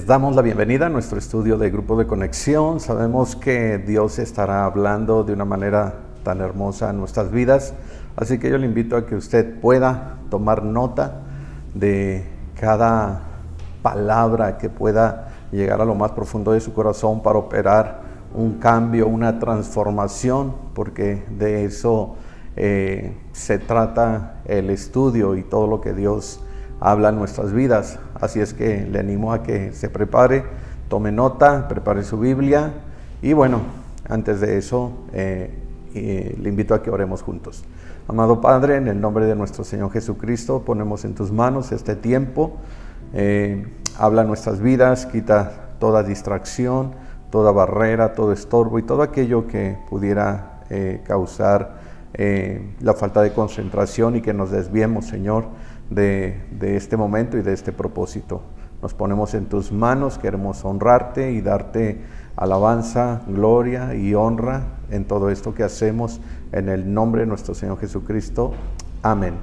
Les damos la bienvenida a nuestro estudio de Grupo de Conexión. Sabemos que Dios estará hablando de una manera tan hermosa en nuestras vidas, así que yo le invito a que usted pueda tomar nota de cada palabra que pueda llegar a lo más profundo de su corazón para operar un cambio, una transformación, porque de eso se trata el estudio y todo lo que Dios habla en nuestras vidas. Así es que le animo a que se prepare, tome nota, prepare su Biblia y bueno, antes de eso le invito a que oremos juntos. Amado Padre, en el nombre de nuestro Señor Jesucristo, ponemos en tus manos este tiempo. Habla nuestras vidas, quita toda distracción, toda barrera, todo estorbo y todo aquello que pudiera causar la falta de concentración y que nos desviemos, Señor, de este momento y de este propósito. Nos ponemos en tus manos, queremos honrarte y darte alabanza, gloria y honra en todo esto que hacemos, en el nombre de nuestro Señor Jesucristo. Amén.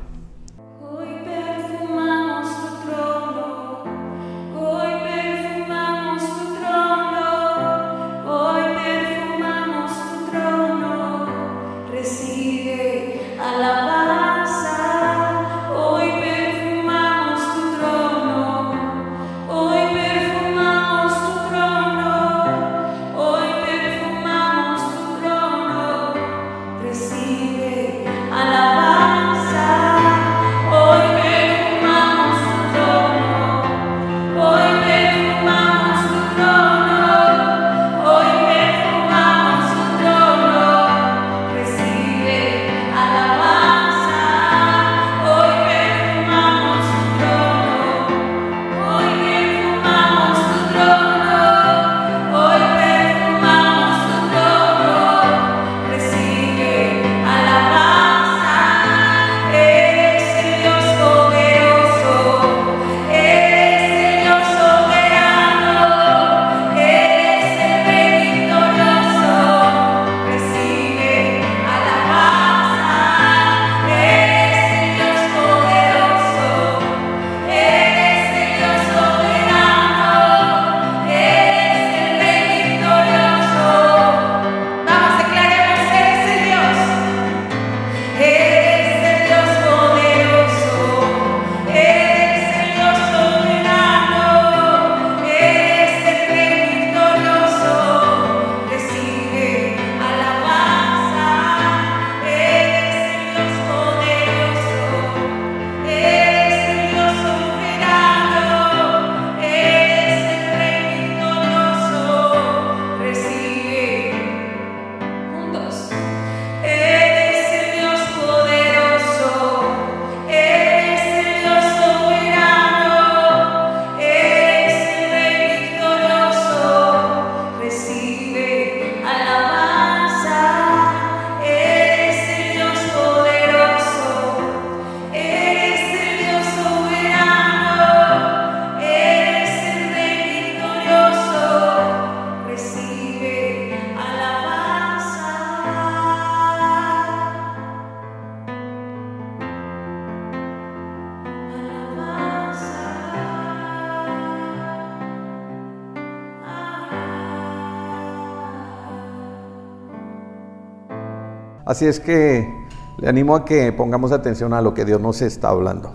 Así es que le animo a que pongamos atención a lo que Dios nos está hablando.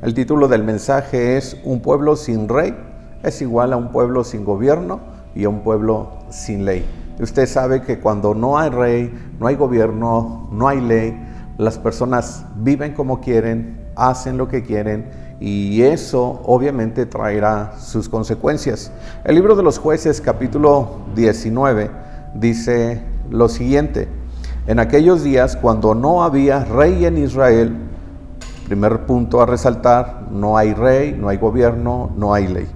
El título del mensaje es: un pueblo sin rey es igual a un pueblo sin gobierno y a un pueblo sin ley. Usted sabe que cuando no hay rey, no hay gobierno, no hay ley, las personas viven como quieren, hacen lo que quieren y eso obviamente traerá sus consecuencias. El libro de los Jueces, capítulo 19, dice lo siguiente: en aquellos días, cuando no había rey en Israel, primer punto a resaltar, no hay rey, no hay gobierno, no hay ley.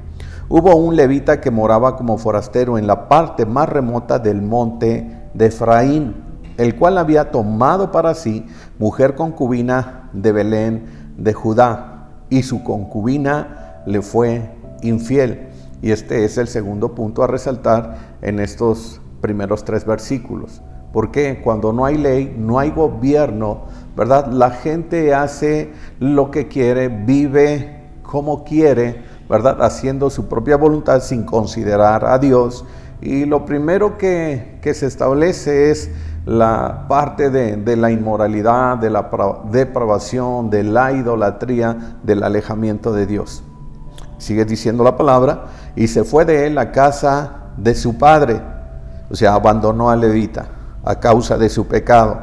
Hubo un levita que moraba como forastero en la parte más remota del monte de Efraín, el cual había tomado para sí mujer concubina de Belén de Judá, y su concubina le fue infiel. Y este es el segundo punto a resaltar en estos primeros 3 versículos. Porque cuando no hay ley, no hay gobierno, ¿verdad? La gente hace lo que quiere, vive como quiere, ¿verdad? Haciendo su propia voluntad sin considerar a Dios. Y lo primero que se establece es la parte de la inmoralidad, de la depravación, de la idolatría, del alejamiento de Dios. Sigue diciendo la palabra, y se fue de él a casa de su padre, o sea, abandonó a levita a causa de su pecado,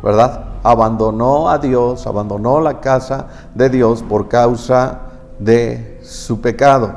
¿verdad? Abandonó a Dios, abandonó la casa de Dios por causa de su pecado.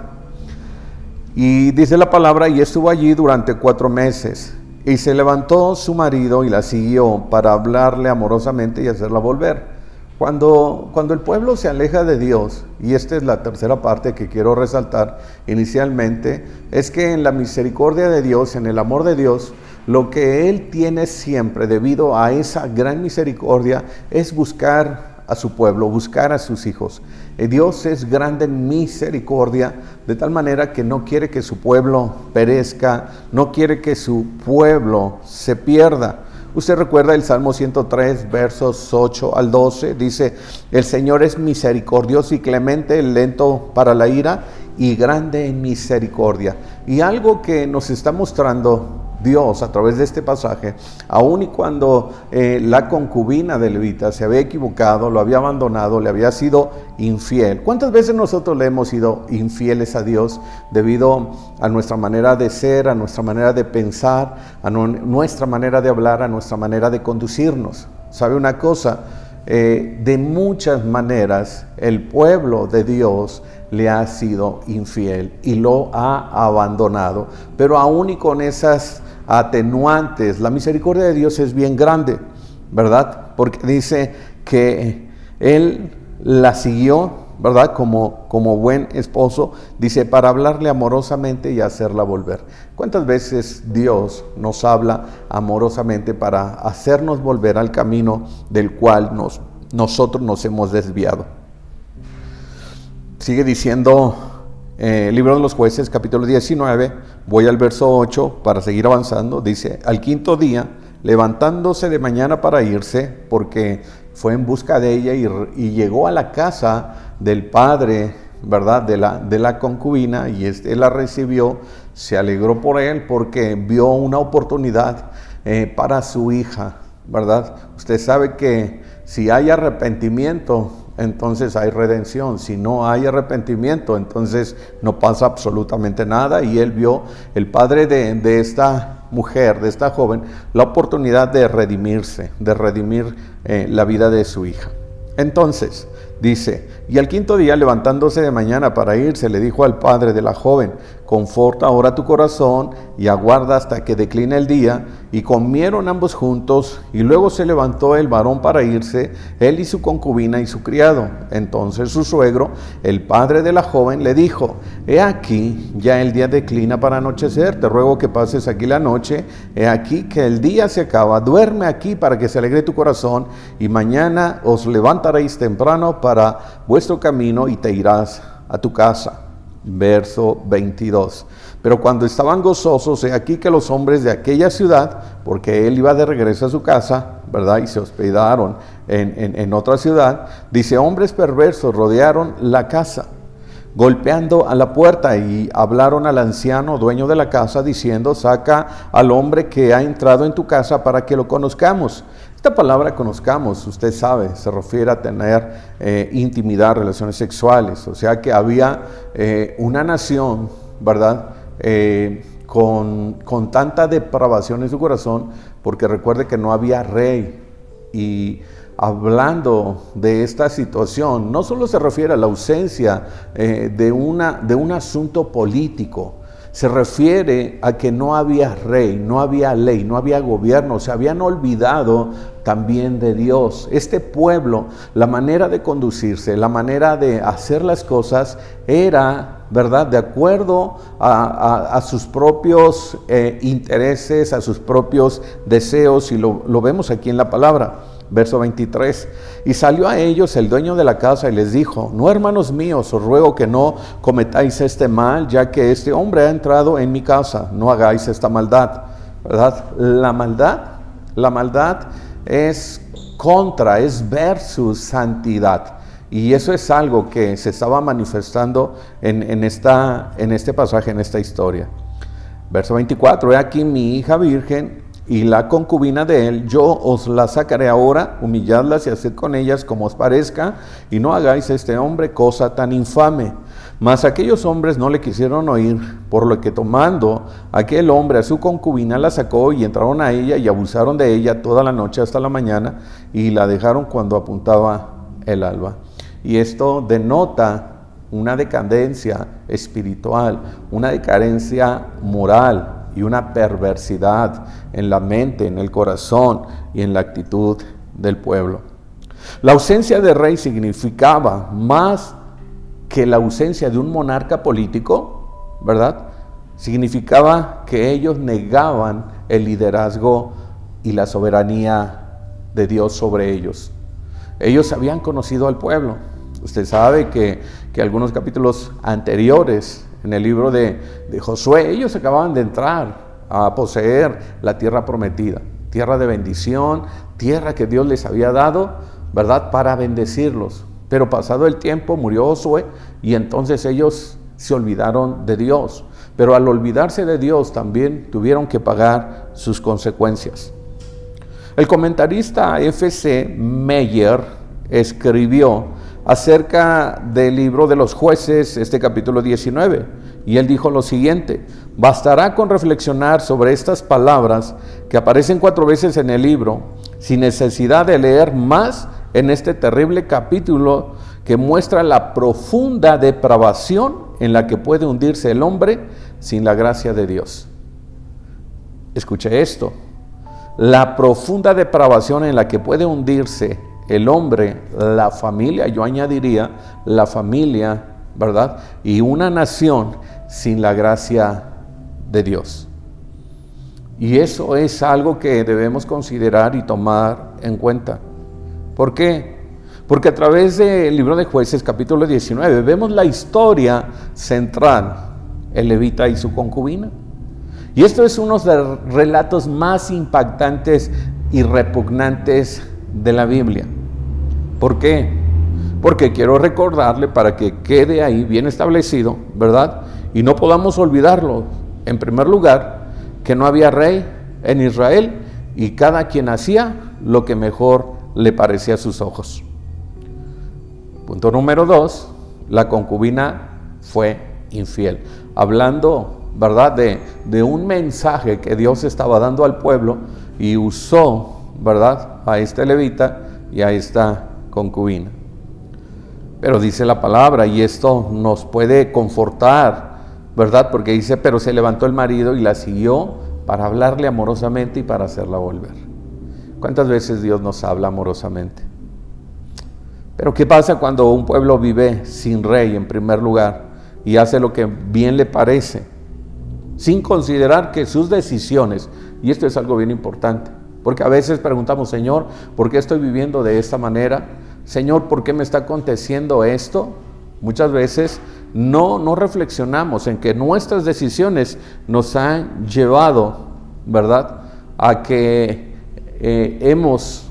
Y dice la palabra, y estuvo allí durante 4 meses, y se levantó su marido y la siguió para hablarle amorosamente y hacerla volver. Cuando el pueblo se aleja de Dios, y esta es la tercera parte que quiero resaltar inicialmente, es que en la misericordia de Dios, en el amor de Dios, lo que Él tiene siempre debido a esa gran misericordia es buscar a su pueblo, buscar a sus hijos. Dios es grande en misericordia, de tal manera que no quiere que su pueblo perezca, no quiere que su pueblo se pierda. Usted recuerda el Salmo 103, versos 8 al 12, dice, el Señor es misericordioso y clemente, lento para la ira y grande en misericordia. Y algo que nos está mostrando Dios a través de este pasaje, aun y cuando la concubina de Levita se había equivocado, lo había abandonado, le había sido infiel. ¿Cuántas veces nosotros le hemos sido infieles a Dios debido a nuestra manera de ser, a nuestra manera de pensar, a nuestra manera de hablar, a nuestra manera de conducirnos? ¿Sabe una cosa? De muchas maneras el pueblo de Dios le ha sido infiel y lo ha abandonado, pero aún y con esas atenuantes, la misericordia de Dios es bien grande, ¿verdad? Porque dice que Él la siguió, ¿verdad? Como buen esposo, dice, para hablarle amorosamente y hacerla volver. ¿Cuántas veces Dios nos habla amorosamente para hacernos volver al camino del cual nosotros nos hemos desviado? Sigue diciendo Libro de los Jueces, capítulo 19, voy al verso 8 para seguir avanzando. Dice, al 5.º día, levantándose de mañana para irse, porque fue en busca de ella y llegó a la casa del padre, ¿verdad? De la concubina, y él la recibió, se alegró por él porque vio una oportunidad para su hija, ¿verdad? Usted sabe que si hay arrepentimiento, entonces hay redención. Si no hay arrepentimiento, entonces no pasa absolutamente nada. Y él vio, el padre de esta mujer, de esta joven, la oportunidad de redimirse, de redimir la vida de su hija. Entonces, dice, y al 5.º día, levantándose de mañana para irse, le dijo al padre de la joven, conforta ahora tu corazón y aguarda hasta que decline el día. Y comieron ambos juntos, y luego se levantó el varón para irse, él y su concubina y su criado. Entonces su suegro, el padre de la joven, le dijo, he aquí, ya el día declina para anochecer, te ruego que pases aquí la noche, he aquí que el día se acaba, duerme aquí para que se alegre tu corazón, y mañana os levantaréis temprano para vuestro camino y te irás a tu casa. Verso 22. Pero cuando estaban gozosos, he aquí que los hombres de aquella ciudad, porque él iba de regreso a su casa, ¿verdad? Y se hospedaron en otra ciudad, dice, hombres perversos rodearon la casa, golpeando a la puerta, y hablaron al anciano dueño de la casa, diciendo, saca al hombre que ha entrado en tu casa para que lo conozcamos. Esta palabra conozcamos, usted sabe, se refiere a tener intimidad, relaciones sexuales. O sea que había una nación, ¿verdad? Con tanta depravación en su corazón, porque recuerde que no había rey. Y hablando de esta situación, no solo se refiere a la ausencia de un asunto político, se refiere a que no había rey, no había ley, no había gobierno, se habían olvidado también de Dios. Este pueblo, la manera de conducirse, la manera de hacer las cosas era, ¿verdad?, de acuerdo a sus propios intereses, a sus propios deseos, y lo vemos aquí en la palabra. Verso 23, y salió a ellos el dueño de la casa y les dijo, no, hermanos míos, os ruego que no cometáis este mal, ya que este hombre ha entrado en mi casa, no hagáis esta maldad, ¿verdad? La maldad es versus santidad. Y eso es algo que se estaba manifestando en este pasaje, en esta historia. Verso 24, he aquí mi hija virgen y la concubina de él, yo os la sacaré ahora, humilladlas y haced con ellas como os parezca, y no hagáis a este hombre cosa tan infame. Mas aquellos hombres no le quisieron oír, por lo que tomando aquel hombre a su concubina la sacó y entraron a ella y abusaron de ella toda la noche hasta la mañana y la dejaron cuando apuntaba el alba. Y esto denota una decadencia espiritual, una decadencia moral y una perversidad en la mente, en el corazón y en la actitud del pueblo. La ausencia de rey significaba más que la ausencia de un monarca político, ¿verdad? Significaba que ellos negaban el liderazgo y la soberanía de Dios sobre ellos. Ellos habían conocido al pueblo. Usted sabe que algunos capítulos anteriores en el libro de Josué, ellos acababan de entrar a poseer la tierra prometida, tierra de bendición, tierra que Dios les había dado, ¿verdad?, para bendecirlos. Pero pasado el tiempo murió Josué y entonces ellos se olvidaron de Dios. Pero al olvidarse de Dios también tuvieron que pagar sus consecuencias. El comentarista F.C. Meyer escribió acerca del libro de los jueces, este capítulo 19, y él dijo lo siguiente: bastará con reflexionar sobre estas palabras que aparecen 4 veces en el libro, sin necesidad de leer más en este terrible capítulo que muestra la profunda depravación en la que puede hundirse el hombre sin la gracia de Dios. Escuche esto: la profunda depravación en la que puede hundirse el hombre, la familia, yo añadiría la familia, ¿verdad?, y una nación sin la gracia de Dios. Y eso es algo que debemos considerar y tomar en cuenta. ¿Por qué? Porque a través del libro de Jueces, capítulo 19, vemos la historia central, el levita y su concubina. Y esto es uno de los relatos más impactantes y repugnantes de la Biblia. ¿Por qué? Porque quiero recordarle para que quede ahí bien establecido, ¿verdad? Y no podamos olvidarlo. En primer lugar, que no había rey en Israel y cada quien hacía lo que mejor le parecía a sus ojos. Punto número 2, la concubina fue infiel. Hablando, ¿verdad?, de un mensaje que Dios estaba dando al pueblo y usó, ¿verdad?, a este levita y a esta concubina. Pero dice la palabra, y esto nos puede confortar, ¿verdad?, porque dice, pero se levantó el marido y la siguió para hablarle amorosamente y para hacerla volver. ¿Cuántas veces Dios nos habla amorosamente? Pero ¿qué pasa cuando un pueblo vive sin rey en primer lugar y hace lo que bien le parece, sin considerar que sus decisiones, y esto es algo bien importante, porque a veces preguntamos, Señor, ¿por qué estoy viviendo de esta manera? Señor, ¿por qué me está aconteciendo esto? Muchas veces no reflexionamos en que nuestras decisiones nos han llevado, ¿verdad?, a que hemos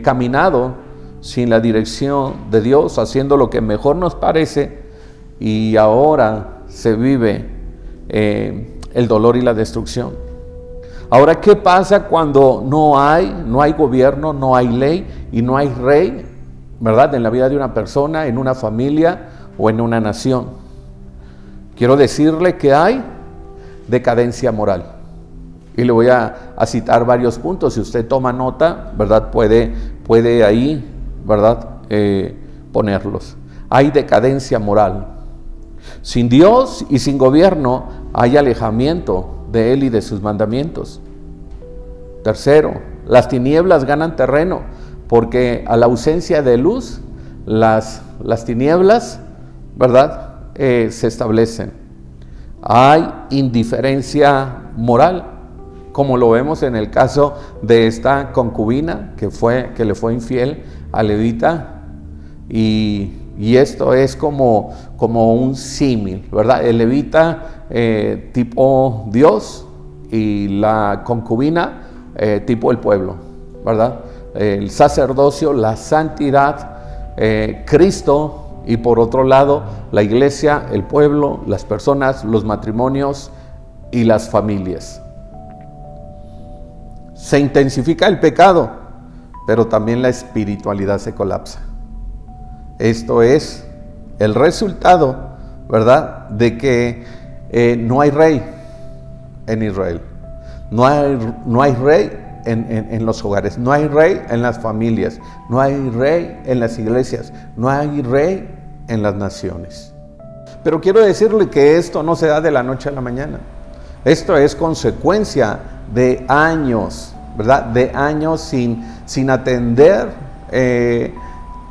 caminado sin la dirección de Dios, haciendo lo que mejor nos parece, y ahora se vive el dolor y la destrucción. Ahora, ¿qué pasa cuando no hay gobierno, no hay ley y no hay rey, ¿verdad?, en la vida de una persona, en una familia o en una nación? Quiero decirle que hay decadencia moral. Y le voy a citar varios puntos. Si usted toma nota, ¿verdad?, puede ahí, ¿verdad?, ponerlos. Hay decadencia moral. Sin Dios y sin gobierno hay alejamiento de Él y de sus mandamientos. Tercero, las tinieblas ganan terreno, porque a la ausencia de luz, las tinieblas, ¿verdad?, se establecen. Hay indiferencia moral, como lo vemos en el caso de esta concubina que le fue infiel a levita, y esto es como un símil, ¿verdad? El levita tipo Dios y la concubina tipo el pueblo, ¿verdad? El sacerdocio, la santidad, Cristo, y por otro lado la iglesia, el pueblo, las personas, los matrimonios y las familias. Se intensifica el pecado, pero también la espiritualidad se colapsa. Esto es el resultado, ¿verdad?, de que no hay rey en Israel. No hay rey en los hogares, no hay rey en las familias, no hay rey en las iglesias, no hay rey en las naciones. Pero quiero decirle que esto no se da de la noche a la mañana. Esto es consecuencia de años, ¿verdad?, de años sin atender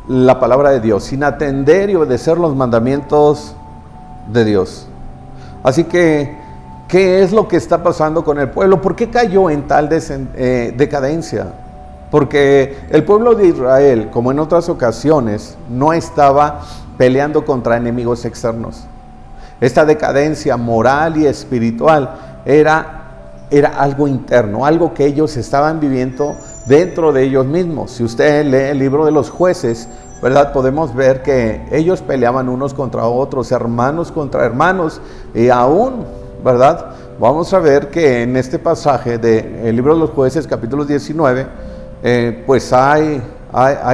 la palabra de Dios, sin atender y obedecer los mandamientos de Dios. Así que, ¿qué es lo que está pasando con el pueblo? ¿Por qué cayó en tal decadencia? Porque el pueblo de Israel, como en otras ocasiones, no estaba peleando contra enemigos externos. Esta decadencia moral y espiritual era algo interno, algo que ellos estaban viviendo dentro de ellos mismos. Si usted lee el libro de los Jueces, ¿verdad?, podemos ver que ellos peleaban unos contra otros, hermanos contra hermanos, y aún, ¿verdad?, vamos a ver que en este pasaje del libro de los Jueces, capítulo 19, pues hay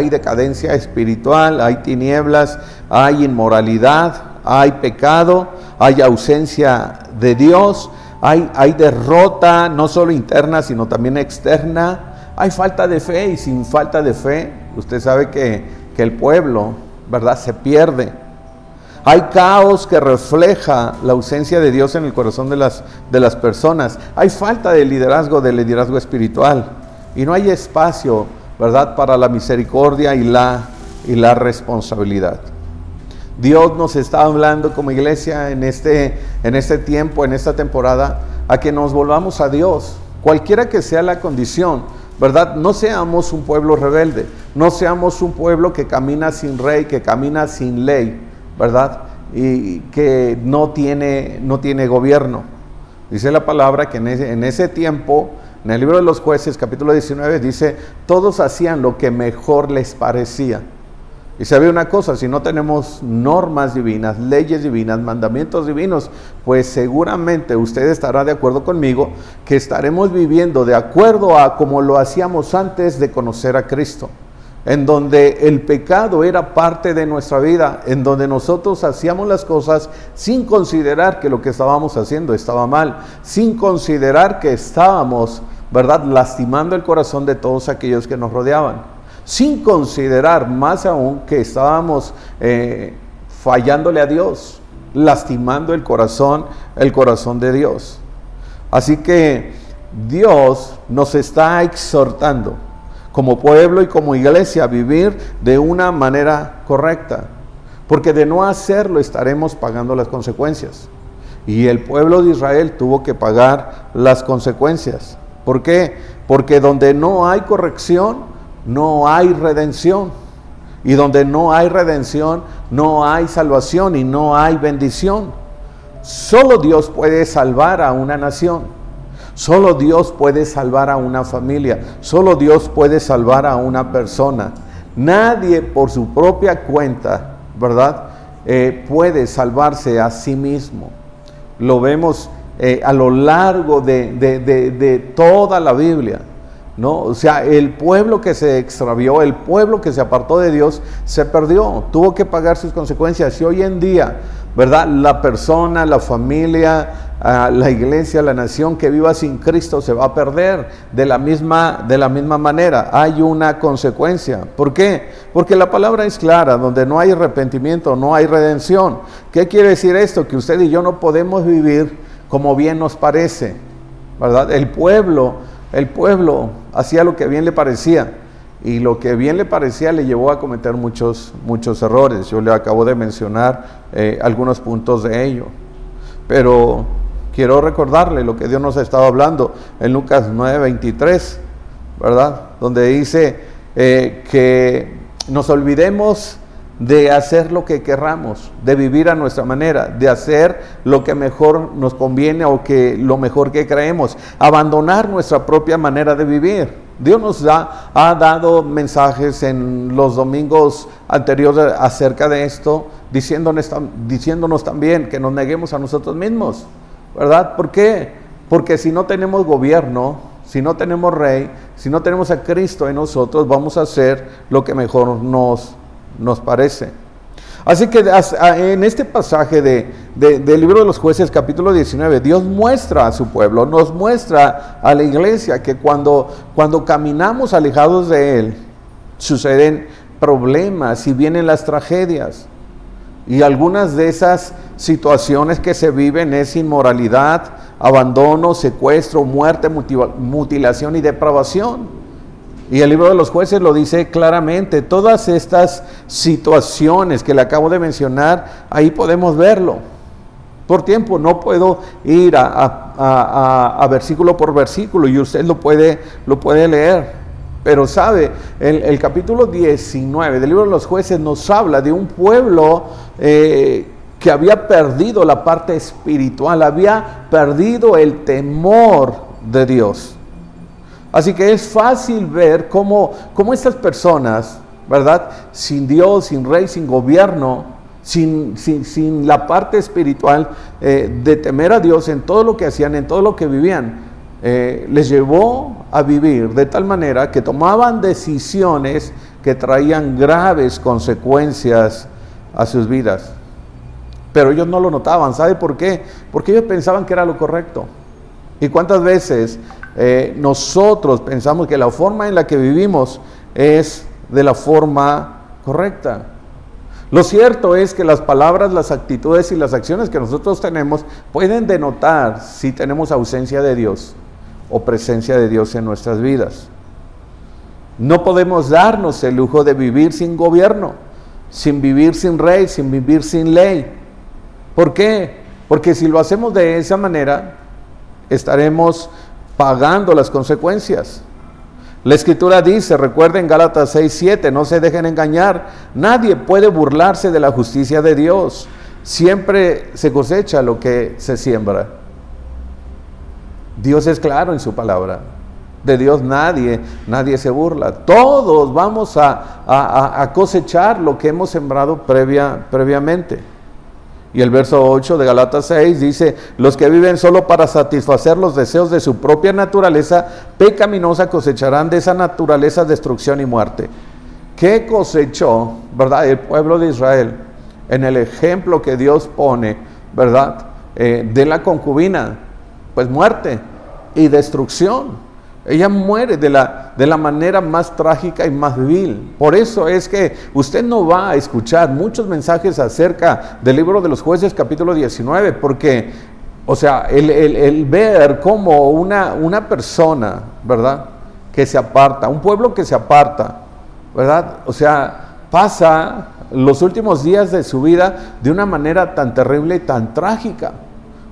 decadencia espiritual, hay tinieblas, hay inmoralidad, hay pecado, hay ausencia de Dios, hay derrota, no solo interna, sino también externa, hay falta de fe, y sin falta de fe, usted sabe que el pueblo, ¿verdad?, se pierde. Hay caos que refleja la ausencia de Dios en el corazón de las personas. Hay falta de liderazgo espiritual, y no hay espacio, ¿verdad?, para la misericordia y la responsabilidad. Dios nos está hablando como iglesia en este tiempo, en esta temporada, a que nos volvamos a Dios, cualquiera que sea la condición, ¿verdad? No seamos un pueblo rebelde, no seamos un pueblo que camina sin rey, que camina sin ley, ¿verdad?, y que no tiene gobierno. Dice la palabra que en ese tiempo, en el libro de los Jueces, capítulo 19, dice, todos hacían lo que mejor les parecía. Y sabe una cosa, si no tenemos normas divinas, leyes divinas, mandamientos divinos, pues seguramente usted estará de acuerdo conmigo que estaremos viviendo de acuerdo a como lo hacíamos antes de conocer a Cristo, en donde el pecado era parte de nuestra vida, en donde nosotros hacíamos las cosas sin considerar que lo que estábamos haciendo estaba mal, sin considerar que estábamos, ¿verdad?, lastimando el corazón de todos aquellos que nos rodeaban, sin considerar más aún que estábamos fallándole a Dios, lastimando el corazón de Dios. Así que Dios nos está exhortando como pueblo y como iglesia a vivir de una manera correcta, porque de no hacerlo estaremos pagando las consecuencias. Y el pueblo de Israel tuvo que pagar las consecuencias. ¿Por qué? Porque donde no hay corrección, no hay redención, y donde no hay redención, no hay salvación y no hay bendición. Solo Dios puede salvar a una nación, solo Dios puede salvar a una familia, solo Dios puede salvar a una persona. Nadie por su propia cuenta, ¿verdad?, puede salvarse a sí mismo. Lo vemos a lo largo de toda la Biblia, ¿no? O sea, el pueblo que se extravió, el pueblo que se apartó de Dios, se perdió, tuvo que pagar sus consecuencias. Y hoy en día, ¿verdad?, la persona, la familia, la iglesia, la nación que viva sin Cristo se va a perder de la misma manera. Hay una consecuencia. ¿Por qué? Porque la palabra es clara: donde no hay arrepentimiento, no hay redención. ¿Qué quiere decir esto? Que usted y yo no podemos vivir como bien nos parece, ¿verdad? El pueblo hacía lo que bien le parecía, y lo que bien le parecía le llevó a cometer muchos errores. Yo le acabo de mencionar algunos puntos de ello, pero quiero recordarle lo que Dios nos ha estado hablando en Lucas 9:23, ¿verdad?, donde dice que nos olvidemos de hacer lo que querramos, de vivir a nuestra manera, de hacer lo que mejor nos conviene o lo mejor que creemos, abandonar nuestra propia manera de vivir. Dios nos ha dado mensajes en los domingos anteriores acerca de esto, diciéndonos también que nos neguemos a nosotros mismos, ¿verdad? ¿Por qué? Porque si no tenemos gobierno, si no tenemos rey, si no tenemos a Cristo en nosotros, vamos a hacer lo que mejor nos parece. Así que en este pasaje del libro de los Jueces, capítulo 19, Dios muestra a su pueblo, nos muestra a la iglesia que cuando caminamos alejados de Él, suceden problemas y vienen las tragedias. Y algunas de esas situaciones que se viven es inmoralidad, abandono, secuestro, muerte, mutilación y depravación. Y el libro de los Jueces lo dice claramente. Todas estas situaciones que le acabo de mencionar, ahí podemos verlo. Por tiempo no puedo ir a versículo por versículo y usted lo puede leer. Pero sabe, el capítulo 19 del libro de los Jueces nos habla de un pueblo que había perdido la parte espiritual, había perdido el temor de Dios. Así que es fácil ver cómo estas personas, ¿verdad? Sin Dios, sin rey, sin gobierno, sin la parte espiritual de temer a Dios en todo lo que hacían, en todo lo que vivían, les llevó a vivir de tal manera que tomaban decisiones que traían graves consecuencias a sus vidas. Pero ellos no lo notaban. ¿Sabe por qué? Porque ellos pensaban que era lo correcto. ¿Y cuántas veces nosotros pensamos que la forma en la que vivimos es de la forma correcta? Lo cierto es que las palabras, las actitudes y las acciones que nosotros tenemos pueden denotar si tenemos ausencia de Dios o presencia de Dios en nuestras vidas. No podemos darnos el lujo de vivir sin gobierno, sin vivir sin rey, sin vivir sin ley. ¿Por qué? Porque si lo hacemos de esa manera, estaremos pagando las consecuencias. La Escritura dice, recuerden Gálatas 6:7, no se dejen engañar, nadie puede burlarse de la justicia de Dios, siempre se cosecha lo que se siembra. Dios es claro en su palabra, de Dios nadie se burla, todos vamos a cosechar lo que hemos sembrado previamente. Y el verso 8 de Gálatas 6 dice, los que viven solo para satisfacer los deseos de su propia naturaleza pecaminosa cosecharán de esa naturaleza destrucción y muerte. ¿Qué cosechó, verdad, el pueblo de Israel en el ejemplo que Dios pone, verdad, de la concubina? Pues muerte y destrucción. Ella muere de la manera más trágica y más vil. Por eso es que usted no va a escuchar muchos mensajes acerca del libro de los Jueces capítulo 19, porque, o sea, el ver cómo una persona, ¿verdad?, que se aparta, un pueblo que se aparta, ¿verdad?, o sea, pasa los últimos días de su vida de una manera tan terrible y tan trágica.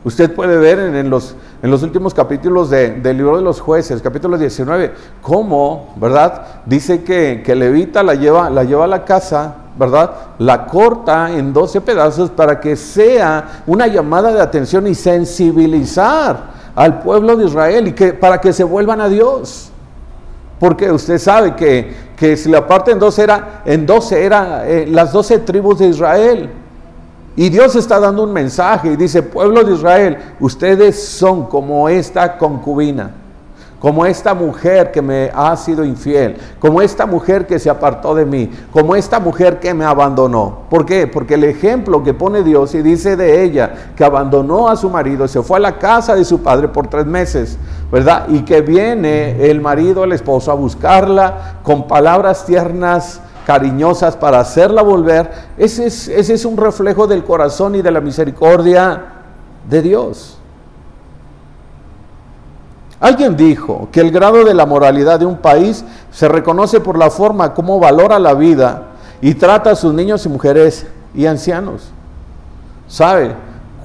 Usted puede ver en los últimos capítulos del libro de los Jueces, capítulo 19, cómo, ¿verdad?, dice que Levita la lleva a la casa, ¿verdad?, la corta en 12 pedazos para que sea una llamada de atención y sensibilizar al pueblo de Israel y para que se vuelvan a Dios. Porque usted sabe que si la parte en 12 era las 12 tribus de Israel. Y Dios está dando un mensaje y dice, pueblo de Israel, ustedes son como esta concubina, como esta mujer que me ha sido infiel, como esta mujer que se apartó de mí, como esta mujer que me abandonó. ¿Por qué? Porque el ejemplo que pone Dios y dice de ella que abandonó a su marido, se fue a la casa de su padre por 3 meses, ¿verdad? Y que viene el marido, el esposo a buscarla con palabras tiernas, cariñosas para hacerla volver. Ese es un reflejo del corazón y de la misericordia de Dios. Alguien dijo que el grado de la moralidad de un país se reconoce por la forma como valora la vida y trata a sus niños y mujeres y ancianos. ¿Sabe?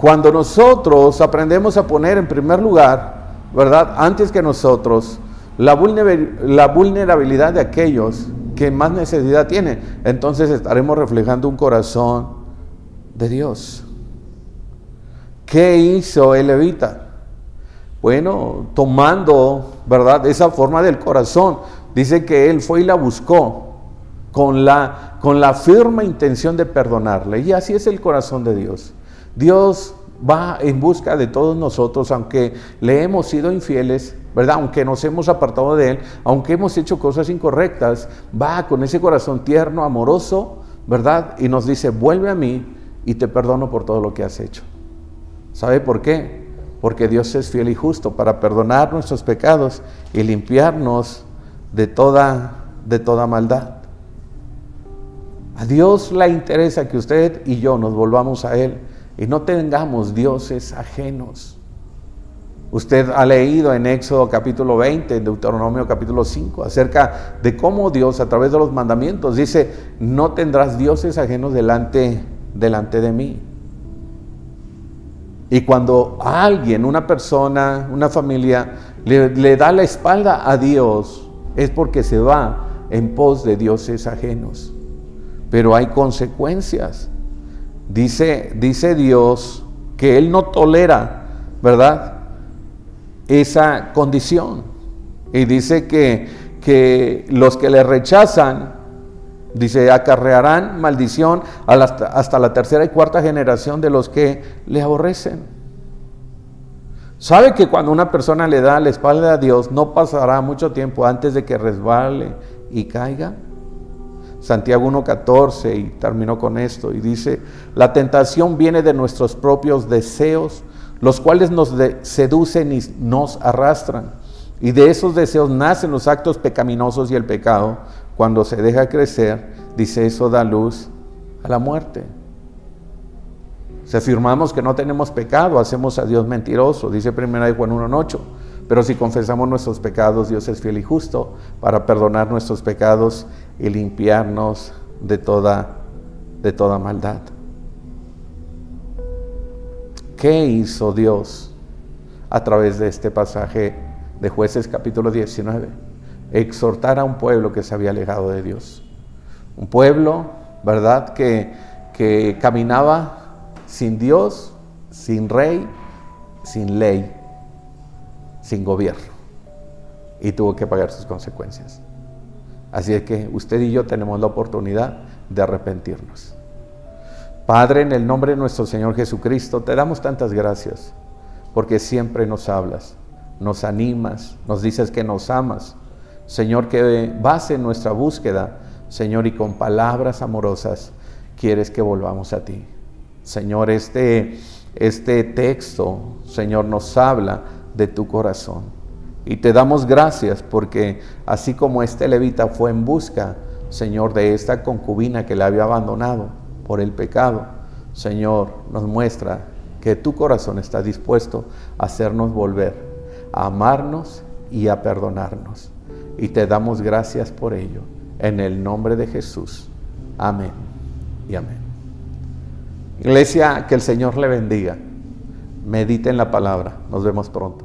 Cuando nosotros aprendemos a poner en primer lugar, ¿verdad?, antes que nosotros, la vulnerabilidad de aquellos que más necesidad tienen, entonces estaremos reflejando un corazón de Dios. ¿Qué hizo el levita? Bueno, tomando, ¿verdad?, esa forma del corazón, dice que él fue y la buscó con la firme intención de perdonarle. Y así es el corazón de Dios. Dios va en busca de todos nosotros, aunque le hemos sido infieles, ¿verdad?, aunque nos hemos apartado de Él, aunque hemos hecho cosas incorrectas, va con ese corazón tierno, amoroso, ¿verdad?, y nos dice: vuelve a mí y te perdono por todo lo que has hecho. ¿Sabe por qué? Porque Dios es fiel y justo para perdonar nuestros pecados y limpiarnos de toda maldad. A Dios le interesa que usted y yo nos volvamos a Él y no tengamos dioses ajenos. Usted ha leído en Éxodo capítulo 20, en Deuteronomio capítulo 5, acerca de cómo Dios, a través de los mandamientos, dice: no tendrás dioses ajenos delante de mí. Y cuando a alguien, una persona, una familia, le da la espalda a Dios, es porque se va en pos de dioses ajenos. Pero hay consecuencias. Dice Dios que Él no tolera, ¿verdad?, esa condición. Y dice que los que le rechazan, dice, acarrearán maldición hasta la tercera y cuarta generación de los que le aborrecen. ¿Sabe que cuando una persona le da la espalda a Dios, no pasará mucho tiempo antes de que resbale y caiga? Santiago 1:14, y terminó con esto, y dice: la tentación viene de nuestros propios deseos, los cuales nos seducen y nos arrastran, y de esos deseos nacen los actos pecaminosos, y el pecado, cuando se deja crecer, dice, eso da luz a la muerte. Si afirmamos que no tenemos pecado, hacemos a Dios mentiroso, dice 1 Juan 1:8. Pero si confesamos nuestros pecados, Dios es fiel y justo para perdonar nuestros pecados y limpiarnos de toda maldad. ¿Qué hizo Dios a través de este pasaje de Jueces capítulo 19? Exhortar a un pueblo que se había alejado de Dios. Un pueblo, ¿verdad?, que caminaba sin Dios, sin rey, sin ley, sin gobierno, y tuvo que pagar sus consecuencias. Así es que usted y yo tenemos la oportunidad de arrepentirnos. Padre, en el nombre de nuestro Señor Jesucristo, te damos tantas gracias, porque siempre nos hablas, nos animas, nos dices que nos amas. Señor, que base en nuestra búsqueda, Señor, y con palabras amorosas, quieres que volvamos a ti. Señor, este texto, Señor, nos habla de tu corazón. Y te damos gracias porque así como este levita fue en busca, Señor, de esta concubina que le había abandonado por el pecado, Señor, nos muestra que tu corazón está dispuesto a hacernos volver, a amarnos y a perdonarnos. Y te damos gracias por ello, en el nombre de Jesús. Amén y amén. Iglesia, que el Señor le bendiga. Medite en la palabra. Nos vemos pronto.